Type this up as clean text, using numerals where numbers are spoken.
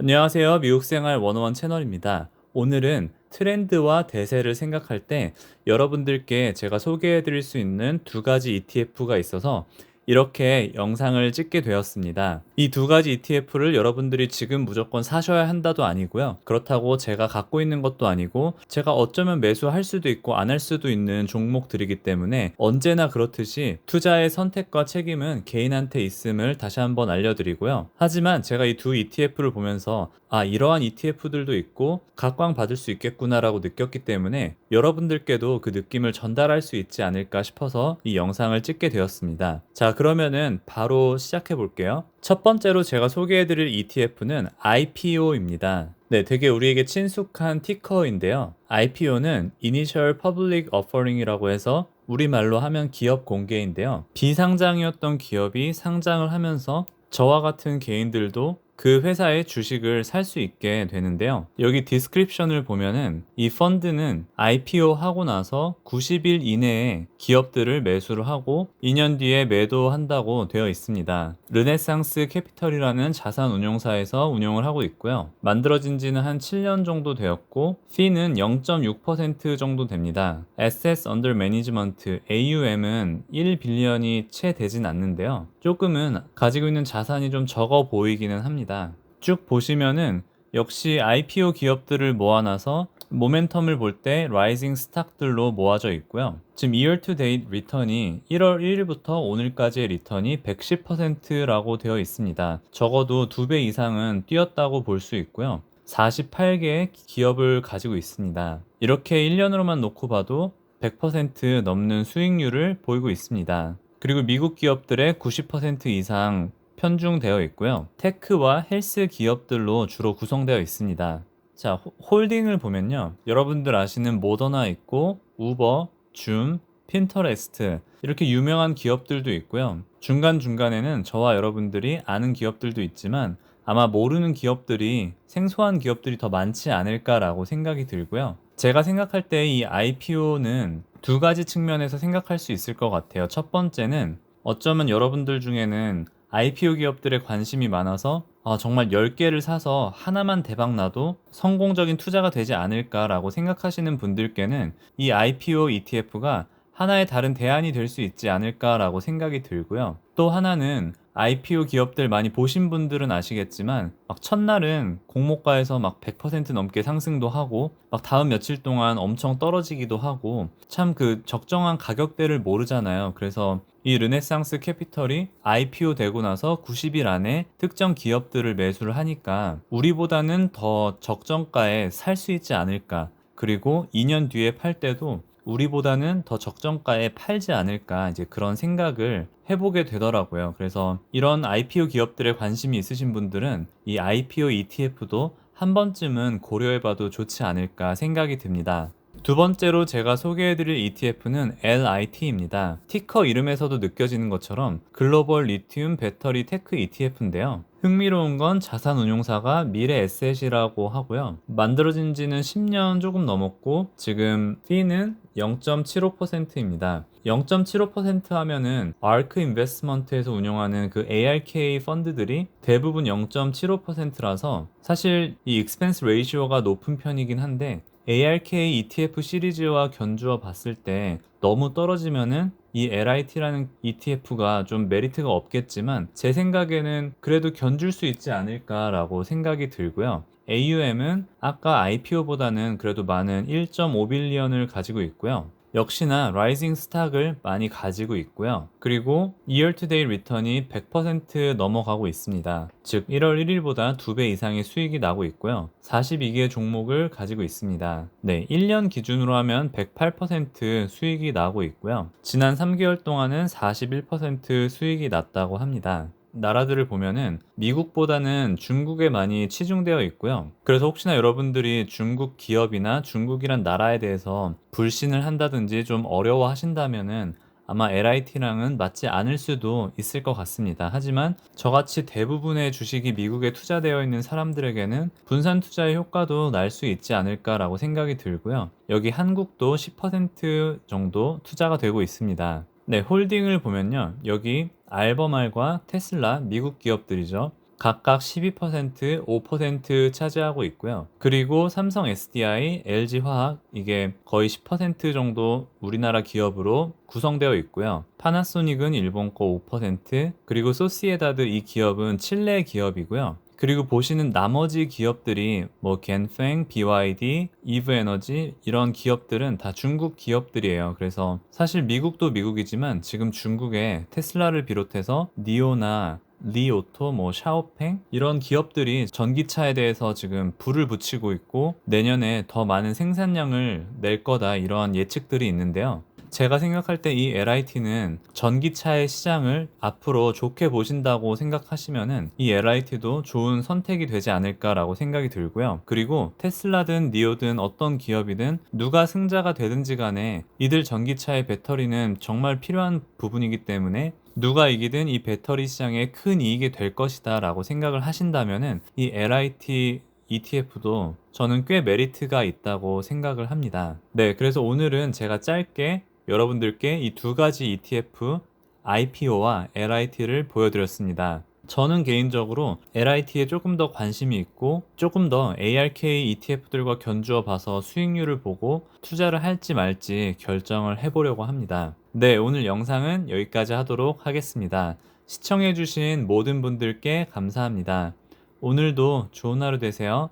안녕하세요. 미국생활 101 채널입니다. 오늘은 트렌드와 대세를 생각할 때 여러분들께 제가 소개해 드릴 수 있는 두 가지 ETF가 있어서 이렇게 영상을 찍게 되었습니다. 이 두 가지 ETF를 여러분들이 지금 무조건 사셔야 한다도 아니고요. 그렇다고 제가 갖고 있는 것도 아니고 제가 어쩌면 매수할 수도 있고 안 할 수도 있는 종목들이기 때문에 언제나 그렇듯이 투자의 선택과 책임은 개인한테 있음을 다시 한번 알려드리고요. 하지만 제가 이 두 ETF를 보면서 이러한 ETF들도 있고 각광받을 수 있겠구나라고 느꼈기 때문에 여러분들께도 그 느낌을 전달할 수 있지 않을까 싶어서 이 영상을 찍게 되었습니다. 자, 그러면은 바로 시작해 볼게요. 첫 번째로 제가 소개해드릴 ETF는 IPO입니다. 네, 되게 우리에게 친숙한 티커인데요. IPO는 Initial Public Offering이라고 해서 우리말로 하면 기업 공개인데요. 비상장이었던 기업이 상장을 하면서 저와 같은 개인들도 그 회사의 주식을 살 수 있게 되는데요. 여기 디스크립션을 보면은 이 펀드는 IPO 하고 나서 90일 이내에 기업들을 매수를 하고 2년 뒤에 매도한다고 되어 있습니다. 르네상스 캐피털이라는 자산 운용사에서 운용을 하고 있고요. 만들어진 지는 한 7년 정도 되었고 fee는 0.6% 정도 됩니다. Assets Under Management AUM은 1빌리언이 채 되진 않는데요. 조금은 가지고 있는 자산이 좀 적어 보이기는 합니다. 쭉 보시면은 역시 IPO 기업들을 모아놔서 모멘텀을 볼 때 라이징 스탁들로 모아져 있고요. 지금 year to date 리턴이 1월 1일부터 오늘까지의 리턴이 110%라고 되어 있습니다. 적어도 2배 이상은 뛰었다고 볼 수 있고요. 48개의 기업을 가지고 있습니다. 이렇게 1년으로만 놓고 봐도 100% 넘는 수익률을 보이고 있습니다. 그리고 미국 기업들의 90% 이상 편중되어 있고요. 테크와 헬스 기업들로 주로 구성되어 있습니다. 자, 홀딩을 보면요. 여러분들 아시는 모더나 있고 우버, 줌, 핀터레스트 이렇게 유명한 기업들도 있고요. 중간중간에는 저와 여러분들이 아는 기업들도 있지만 아마 모르는 기업들이 생소한 기업들이 더 많지 않을까라고 생각이 들고요. 제가 생각할 때 이 IPO는 두 가지 측면에서 생각할 수 있을 것 같아요. 첫 번째는 어쩌면 여러분들 중에는 IPO 기업들에 관심이 많아서 정말 10개를 사서 하나만 대박 나도 성공적인 투자가 되지 않을까라고 생각하시는 분들께는 이 IPO ETF가 하나의 다른 대안이 될 수 있지 않을까라고 생각이 들고요. 또 하나는 IPO 기업들 많이 보신 분들은 아시겠지만 막 첫날은 공모가에서 막 100% 넘게 상승도 하고 막 다음 며칠 동안 엄청 떨어지기도 하고 참 그 적정한 가격대를 모르잖아요. 그래서 이 르네상스 캐피털이 IPO 되고 나서 90일 안에 특정 기업들을 매수를 하니까 우리보다는 더 적정가에 살 수 있지 않을까. 그리고 2년 뒤에 팔 때도 우리보다는 더 적정가에 팔지 않을까 이제 그런 생각을 해보게 되더라고요. 그래서 이런 IPO 기업들에 관심이 있으신 분들은 이 IPO ETF도 한 번쯤은 고려해봐도 좋지 않을까 생각이 듭니다. 두 번째로 제가 소개해드릴 ETF는 LIT입니다. 티커 이름에서도 느껴지는 것처럼 글로벌 리튬 배터리 테크 ETF인데요. 흥미로운 건 자산운용사가 미래에셋이라고 하고요. 만들어진 지는 10년 조금 넘었고 지금 fee는 0.75%입니다. 0.75% 하면은 ARK 인베스트먼트에서 운영하는 그 ARK 펀드들이 대부분 0.75%라서 사실 이 익스펜스 레이시오가 높은 편이긴 한데 ARK ETF 시리즈와 견주어 봤을 때 너무 떨어지면은 이 LIT라는 ETF가 좀 메리트가 없겠지만 제 생각에는 그래도 견줄 수 있지 않을까라고 생각이 들고요. AUM은 아까 IPO보다는 그래도 많은 1.5빌리언을 가지고 있고요. 역시나 라이징 스탁을 많이 가지고 있고요. 그리고 year to date 리턴이 100% 넘어가고 있습니다. 즉 1월 1일보다 2배 이상의 수익이 나고 있고요. 42개 종목을 가지고 있습니다. 네, 1년 기준으로 하면 108% 수익이 나고 있고요. 지난 3개월 동안은 41% 수익이 났다고 합니다. 나라들을 보면은 미국보다는 중국에 많이 치중되어 있고요. 그래서 혹시나 여러분들이 중국 기업이나 중국이란 나라에 대해서 불신을 한다든지 좀 어려워 하신다면은 아마 LIT랑은 맞지 않을 수도 있을 것 같습니다. 하지만 저같이 대부분의 주식이 미국에 투자되어 있는 사람들에게는 분산 투자의 효과도 날 수 있지 않을까라고 생각이 들고요. 여기 한국도 10% 정도 투자가 되고 있습니다. 네, 홀딩을 보면요. 여기 알버말과 테슬라, 미국 기업들이죠. 각각 12%, 5% 차지하고 있고요. 그리고 삼성 SDI, LG화학 이게 거의 10% 정도 우리나라 기업으로 구성되어 있고요. 파나소닉은 일본 거 5%, 그리고 소시에다드 이 기업은 칠레 기업이고요. 그리고 보시는 나머지 기업들이 뭐 겐팽, BYD, 이브에너지 이런 기업들은 다 중국 기업들이에요. 그래서 사실 미국도 미국이지만 지금 중국에 테슬라를 비롯해서 니오나 리오토, 뭐 샤오팽 이런 기업들이 전기차에 대해서 지금 불을 붙이고 있고 내년에 더 많은 생산량을 낼 거다 이런 예측들이 있는데요. 제가 생각할 때 이 LIT는 전기차의 시장을 앞으로 좋게 보신다고 생각하시면은 이 LIT도 좋은 선택이 되지 않을까라고 생각이 들고요. 그리고 테슬라든 니오든 어떤 기업이든 누가 승자가 되든지 간에 이들 전기차의 배터리는 정말 필요한 부분이기 때문에 누가 이기든 이 배터리 시장에 큰 이익이 될 것이다 라고 생각을 하신다면은 이 LIT ETF도 저는 꽤 메리트가 있다고 생각을 합니다. 네, 그래서 오늘은 제가 짧게 여러분들께 이 두 가지 ETF, IPO와 LIT를 보여드렸습니다. 저는 개인적으로 LIT에 조금 더 관심이 있고 조금 더 ARK ETF들과 견주어 봐서 수익률을 보고 투자를 할지 말지 결정을 해보려고 합니다. 네, 오늘 영상은 여기까지 하도록 하겠습니다. 시청해주신 모든 분들께 감사합니다. 오늘도 좋은 하루 되세요.